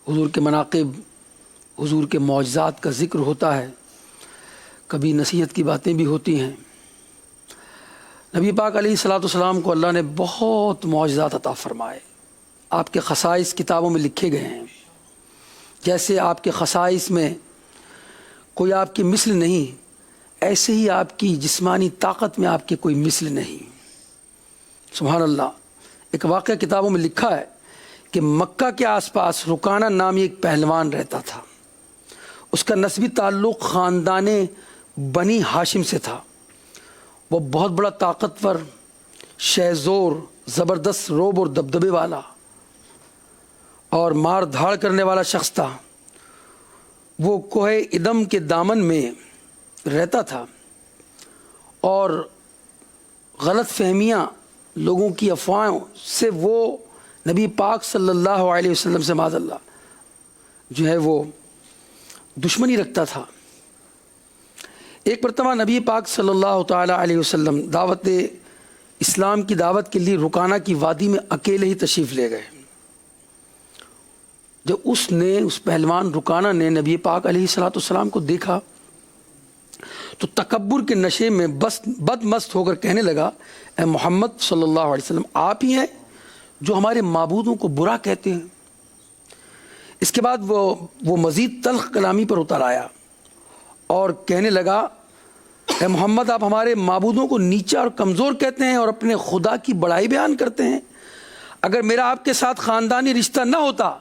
حضور کے مناقب، حضور کے معجزات کا ذکر ہوتا ہے، کبھی نصیحت کی باتیں بھی ہوتی ہیں۔ نبی پاک علیہ الصلوۃ والسلام کو اللہ نے بہت معجزات عطا فرمائے۔ آپ کے خصائص کتابوں میں لکھے گئے ہیں، جیسے آپ کے خصائص میں کوئی آپ کی مثل نہیں، ایسے ہی آپ کی جسمانی طاقت میں آپ کی کوئی مثل نہیں۔ سبحان اللہ۔ ایک واقعہ کتابوں میں لکھا ہے کہ مکہ کے آس پاس رکانہ نامی ایک پہلوان رہتا تھا، اس کا نسبی تعلق خاندان بنی ہاشم سے تھا۔ وہ بہت بڑا طاقتور، شہزور، زبردست روب اور دبدبے والا اور مار دھاڑ کرنے والا شخص تھا۔ وہ کوہ ادم کے دامن میں رہتا تھا اور غلط فہمیاں، لوگوں کی افواہوں سے وہ نبی پاک صلی اللہ علیہ وسلم سے معاذ اللہ جو ہے وہ دشمنی رکھتا تھا۔ ایک مرتبہ نبی پاک صلی اللہ تعالی علیہ وسلم دعوت اسلام کی دعوت کے لیے رکانہ کی وادی میں اکیلے ہی تشریف لے گئے۔ جب اس پہلوان رکانہ نے نبی پاک علیہ الصلوۃ والسلام کو دیکھا تو تکبر کے نشے میں بد مست ہو کر کہنے لگا، اے محمد صلی اللہ علیہ وسلم، آپ ہی ہیں جو ہمارے معبودوں کو برا کہتے ہیں۔ اس کے بعد وہ مزید تلخ کلامی پر اتر آیا اور کہنے لگا، اے محمد، آپ ہمارے معبودوں کو نیچا اور کمزور کہتے ہیں اور اپنے خدا کی بڑائی بیان کرتے ہیں۔ اگر میرا آپ کے ساتھ خاندانی رشتہ نہ ہوتا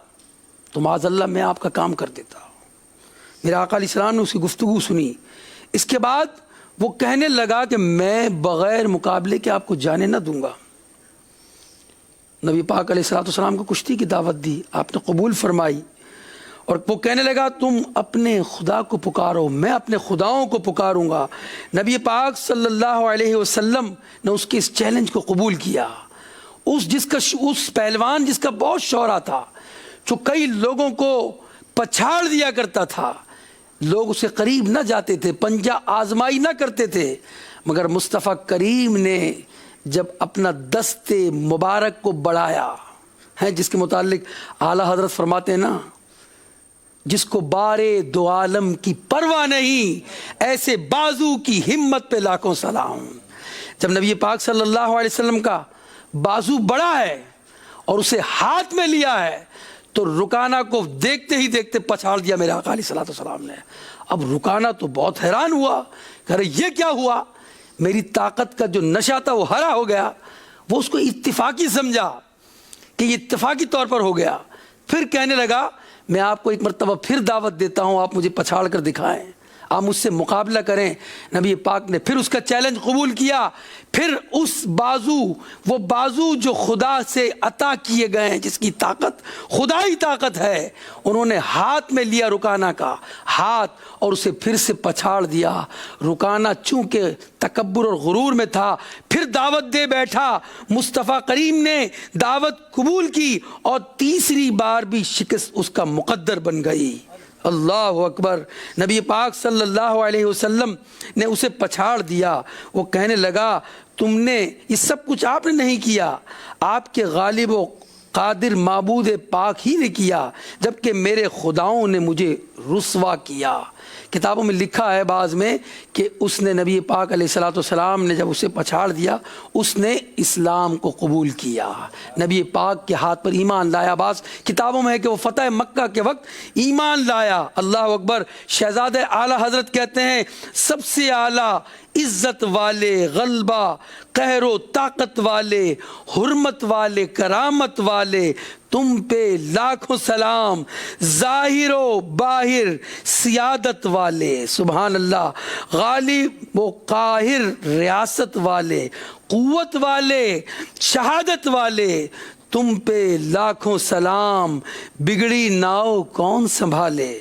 تو معاذ اللہ میں آپ کا کام کر دیتا۔ میرا آقا علیہ السلام نے اس کی گفتگو سنی۔ اس کے بعد وہ کہنے لگا کہ میں بغیر مقابلے کے آپ کو جانے نہ دوں گا۔ نبی پاک علیہ الصلوۃ والسلام کو کشتی کی دعوت دی، آپ نے قبول فرمائی، اور وہ کہنے لگا، تم اپنے خدا کو پکارو، میں اپنے خداؤں کو پکاروں گا۔ نبی پاک صلی اللہ علیہ وسلم نے اس کے اس چیلنج کو قبول کیا۔ اس پہلوان جس کا بہت شہرا تھا، جو کئی لوگوں کو پچھاڑ دیا کرتا تھا، لوگ اسے قریب نہ جاتے تھے، پنجہ آزمائی نہ کرتے تھے، مگر مصطفیٰ کریم نے جب اپنا دست مبارک کو بڑھایا ہے، جس کے متعلق اعلیٰ حضرت فرماتے ہیں نا، جس کو بارے دو عالم کی پرواہ نہیں، ایسے بازو کی ہمت پہ لاکھوں سلام۔ جب نبی پاک صلی اللہ علیہ وسلم کا بازو بڑا ہے اور اسے ہاتھ میں لیا ہے تو رکانہ کو دیکھتے ہی دیکھتے پچھاڑ دیا میرے آقا علیہ الصلوۃ والسلام نے۔ اب رکانہ تو بہت حیران ہوا کہ یہ کیا ہوا، میری طاقت کا جو نشہ تھا وہ ہرا ہو گیا۔ وہ اس کو اتفاقی سمجھا کہ یہ اتفاقی طور پر ہو گیا۔ پھر کہنے لگا، میں آپ کو ایک مرتبہ پھر دعوت دیتا ہوں، آپ مجھے پچھاڑ کر دکھائیں، آپ مجھ سے مقابلہ کریں۔ نبی پاک نے پھر اس کا چیلنج قبول کیا۔ پھر وہ بازو جو خدا سے عطا کیے گئے ہیں، جس کی طاقت خدائی طاقت ہے، انہوں نے ہاتھ میں لیا رکانہ کا ہاتھ اور اسے پھر سے پچھاڑ دیا۔ رکانہ چونکہ تکبر اور غرور میں تھا، پھر دعوت دے بیٹھا۔ مصطفیٰ کریم نے دعوت قبول کی اور تیسری بار بھی شکست اس کا مقدر بن گئی۔ اللہ اکبر۔ نبی پاک صلی اللہ علیہ وسلم نے اسے پچھاڑ دیا۔ وہ کہنے لگا، تم نے یہ سب کچھ آپ نے نہیں کیا، آپ کے غالب و قادر معبود پاک ہی نے کیا، جبکہ میرے خداؤں نے مجھے رسوا کیا۔ کتابوں میں لکھا ہے بعض میں کہ اس نے نبی پاک علیہ الصلوۃ والسلام نے جب اسے پچھاڑ دیا، اس نے اسلام کو قبول کیا، نبی پاک کے ہاتھ پر ایمان لایا۔ بعض کتابوں میں ہے کہ وہ فتح مکہ کے وقت ایمان لایا۔ اللہ اکبر۔ شہزادہ اعلیٰ حضرت کہتے ہیں، سب سے اعلیٰ عزت والے، غلبہ، قہر و طاقت والے، حرمت والے، کرامت والے، تم پہ لاکھوں سلام، ظاہر و باہر سیادت والے، سبحان اللہ، غالب و قاہر ریاست والے، قوت والے، شہادت والے، تم پہ لاکھوں سلام، بگڑی ناؤ کون سنبھالے،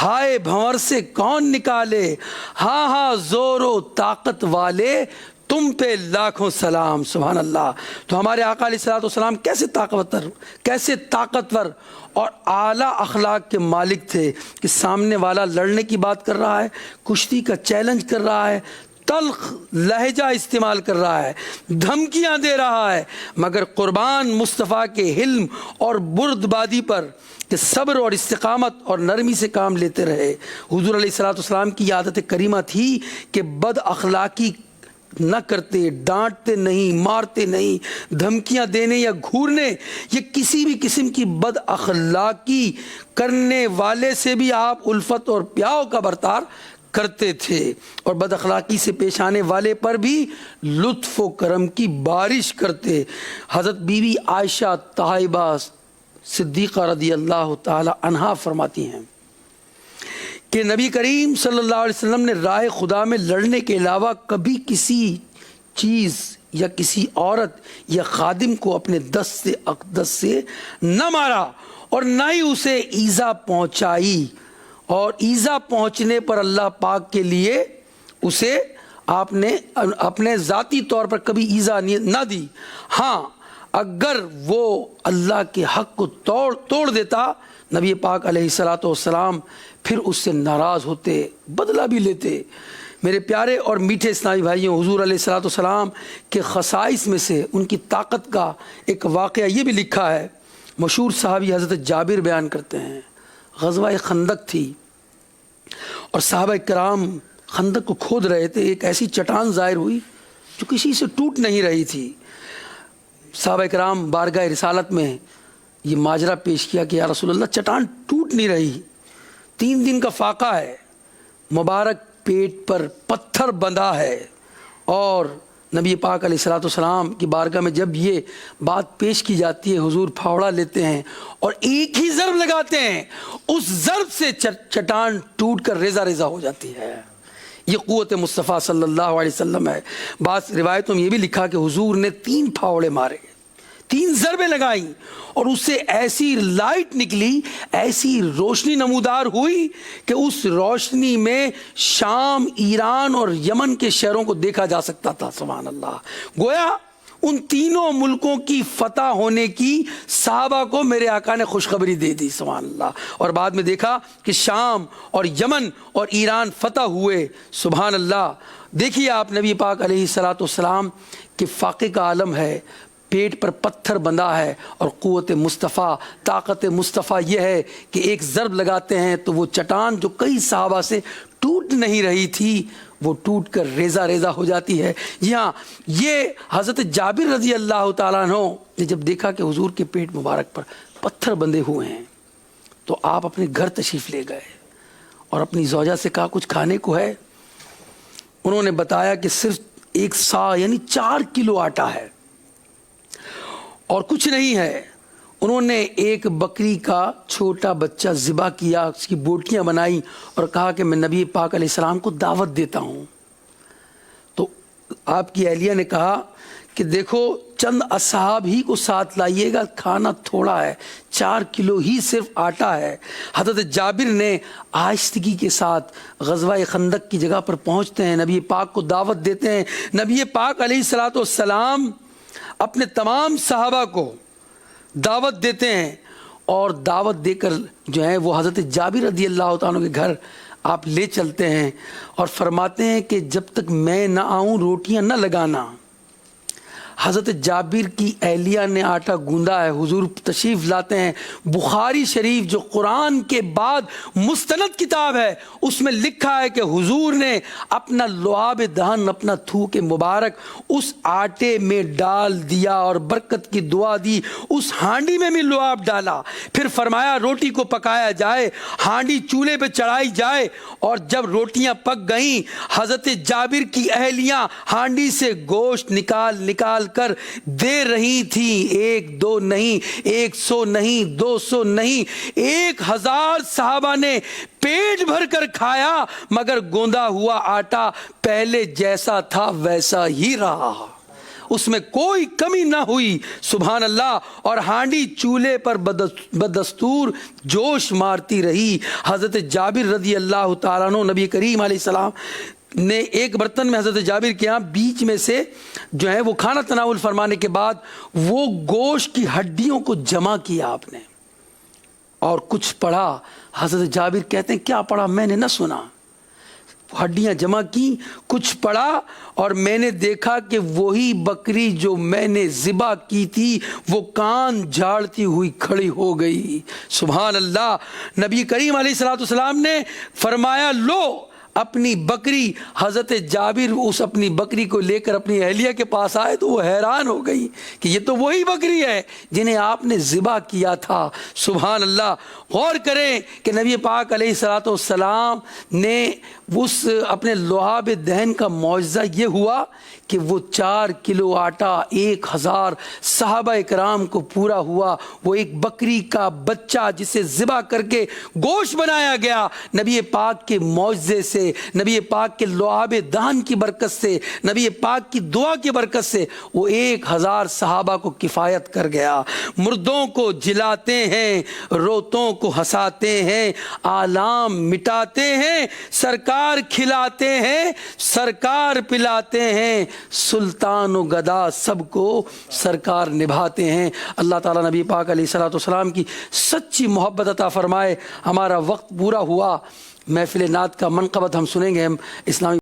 ہائے بھنور سے کون نکالے، ہاں ہاں زور و طاقت والے، تم پہ لاکھوں سلام۔ سبحان اللہ۔ تو ہمارے آقا علیہ الصلوۃ والسلام کیسے طاقتور اور اعلیٰ اخلاق کے مالک تھے کہ سامنے والا لڑنے کی بات کر رہا ہے، کشتی کا چیلنج کر رہا ہے، تلخ لہجہ استعمال کر رہا ہے، دھمکیاں دے رہا ہے، مگر قربان مصطفیٰ کے حلم اور بردباری پر کہ صبر اور استقامت اور نرمی سے کام لیتے رہے۔ حضور علیہ الصلوۃ والسلام کی عادت کریمہ تھی کہ بد اخلاقی نہ کرتے، ڈانٹتے نہیں، مارتے نہیں، دھمکیاں دینے یا گھورنے یا کسی بھی قسم کی بد اخلاقی کرنے والے سے بھی آپ الفت اور پیار کا برتاؤ کرتے تھے، اور بد اخلاقی سے پیش آنے والے پر بھی لطف و کرم کی بارش کرتے۔ حضرت بی بی عائشہ طاہبہ صدیقہ رضی اللہ تعالی عنہا فرماتی ہیں کہ نبی کریم صلی اللہ علیہ وسلم نے راہ خدا میں لڑنے کے علاوہ کبھی کسی چیز یا کسی عورت یا خادم کو اپنے دست سے اقدس سے نہ مارا اور نہ ہی اسے ایذا پہنچائی، اور ایذا پہنچنے پر اللہ پاک کے لیے اسے آپ نے اپنے ذاتی طور پر کبھی ایذا نہ دی۔ ہاں اگر وہ اللہ کے حق کو توڑ دیتا، نبی پاک علیہ الصلوۃ والسلام پھر اس سے ناراض ہوتے، بدلہ بھی لیتے۔ میرے پیارے اور میٹھے اسلامی بھائیوں، حضور علیہ الصلوۃ والسلام کے خصائص میں سے ان کی طاقت کا ایک واقعہ یہ بھی لکھا ہے۔ مشہور صحابی حضرت جابر بیان کرتے ہیں، غزوہ خندق تھی اور صحابہ کرام خندق کو کھود رہے تھے، ایک ایسی چٹان ظاہر ہوئی جو کسی سے ٹوٹ نہیں رہی تھی۔ صحابہ کرام بارگاہ رسالت میں یہ ماجرا پیش کیا کہ یا رسول اللہ چٹان ٹوٹ نہیں رہی، 3 دن کا فاقہ ہے، مبارک پیٹ پر پتھر بندھا ہے، اور نبی پاک علیہ الصلوۃ والسلام کی بارگاہ میں جب یہ بات پیش کی جاتی ہے، حضور پھاوڑا لیتے ہیں اور ایک ہی ضرب لگاتے ہیں، اس ضرب سے چٹان ٹوٹ کر ریزہ ریزہ ہو جاتی ہے۔ یہ قوت مصطفیٰ صلی اللہ علیہ وسلم ہے۔ بعض روایتوں میں یہ بھی لکھا کہ حضور نے 3 پھاوڑے مارے، 3 ضربیں لگائیں، اور اس سے ایسی لائٹ نکلی، ایسی روشنی نمودار ہوئی کہ اس روشنی میں شام، ایران اور یمن کے شہروں کو دیکھا جا سکتا تھا۔ سبحان اللہ، گویا ان تینوں ملکوں کی فتح ہونے کی صحابہ کو میرے آقا نے خوشخبری دے دی۔ سبحان اللہ، اور بعد میں دیکھا کہ شام اور یمن اور ایران فتح ہوئے۔ سبحان اللہ، دیکھیے آپ نبی پاک علیہ الصلوۃ والسلام کے فاقے کا عالم ہے، پیٹ پر پتھر بندھا ہے، اور قوت مصطفیٰ، طاقت مصطفیٰ یہ ہے کہ ایک ضرب لگاتے ہیں تو وہ چٹان جو کئی صحابہ سے ٹوٹ نہیں رہی تھی وہ ٹوٹ کر ریزہ ریزہ ہو جاتی ہے۔ یہاں یہ حضرت جابر رضی اللہ تعالیٰ عنہ نے جب دیکھا کہ حضور کے پیٹ مبارک پر پتھر بندھے ہوئے ہیں تو آپ اپنے گھر تشریف لے گئے اور اپنی زوجہ سے کہا کچھ کھانے کو ہے؟ انہوں نے بتایا کہ صرف 1 سا یعنی 4 کلو آٹا ہے اور کچھ نہیں ہے۔ انہوں نے ایک بکری کا چھوٹا بچہ ذبح کیا، اس کی بوٹیاں بنائی اور کہا کہ میں نبی پاک علیہ السلام کو دعوت دیتا ہوں۔ تو آپ کی اہلیہ نے کہا کہ دیکھو چند اصحاب ہی کو ساتھ لائیے گا، کھانا تھوڑا ہے، 4 کلو ہی صرف آٹا ہے۔ حضرت جابر نے آہستگی کے ساتھ غزوہ خندق کی جگہ پر پہنچتے ہیں، نبی پاک کو دعوت دیتے ہیں۔ نبی پاک علیہ الصلوۃ والسلام اپنے تمام صحابہ کو دعوت دیتے ہیں، اور دعوت دے کر جو ہے وہ حضرت جابر رضی اللہ تعالیٰ کے گھر آپ لے چلتے ہیں اور فرماتے ہیں کہ جب تک میں نہ آؤں روٹیاں نہ لگانا۔ حضرت جابر کی اہلیہ نے آٹا گوندا ہے، حضور تشریف لاتے ہیں۔ بخاری شریف جو قرآن کے بعد مستند کتاب ہے، اس میں لکھا ہے کہ حضور نے اپنا لعاب دہن، اپنا تھوک مبارک اس آٹے میں ڈال دیا اور برکت کی دعا دی، اس ہانڈی میں بھی لعاب ڈالا، پھر فرمایا روٹی کو پکایا جائے، ہانڈی چولہے پہ چڑھائی جائے، اور جب روٹیاں پک گئیں حضرت جابر کی اہلیاں ہانڈی سے گوشت نکال کر دے رہی تھی، 1 2 نہیں، 100 نہیں، 200 نہیں، 1000 صحابہ نے پیٹ بھر کر کھایا، مگر گوندا ہوا آٹا پہلے جیسا تھا ویسا ہی رہا، اس میں کوئی کمی نہ ہوئی۔ سبحان اللہ، اور ہانڈی چولہے پر بدستور جوش مارتی رہی۔ حضرت جابر رضی اللہ تعالیٰ عنہ، نبی کریم علیہ السلام نے ایک برتن میں حضرت جابر کے یہاں بیچ میں سے جو ہے وہ کھانا تناول فرمانے کے بعد وہ گوشت کی ہڈیوں کو جمع کیا آپ نے اور کچھ پڑھا۔ حضرت جابر کہتے ہیں کیا پڑھا؟ میں نے نہ سنا۔ ہڈیاں جمع کی، کچھ پڑا، اور میں نے دیکھا کہ وہی بکری جو میں نے ذبح کی تھی وہ کان جھاڑتی ہوئی کھڑی ہو گئی۔ سبحان اللہ۔ نبی کریم علیہ الصلوۃ والسلام نے فرمایا لو اپنی بکری۔ حضرت جابر اس اپنی بکری کو لے کر اپنی اہلیہ کے پاس آئے تو وہ حیران ہو گئی کہ یہ تو وہی بکری ہے جنہیں آپ نے ذبح کیا تھا۔ سبحان اللہ۔ غور کریں کہ نبی پاک علیہ الصلوۃ والسلام نے اس اپنے لعاب دہن کا معجزہ یہ ہوا کہ وہ 4 کلو آٹا 1000 صحابہ اکرام کو پورا ہوا۔ وہ ایک بکری کا بچہ جسے ذبح کر کے گوشت بنایا گیا، نبی پاک کے معجزے سے، نبی پاک کے لعاب دہن کی برکت سے، نبی پاک کی دعا کی برکت سے وہ 1000 صحابہ کو کفایت کر گیا۔ مردوں کو جلاتے ہیں، روتوں کو ہنساتے ہیں، آلام مٹاتے ہیں، سرکار کھلاتے ہیں، سرکار پلاتے ہیں، سلطان و گدا سب کو سرکار نبھاتے ہیں۔ اللہ تعالیٰ نبی پاک علیہ الصلوۃ والسلام کی سچی محبت عطا فرمائے۔ ہمارا وقت پورا ہوا۔ محفل نعت کا منقبت ہم سنیں گے، ہم اسلامی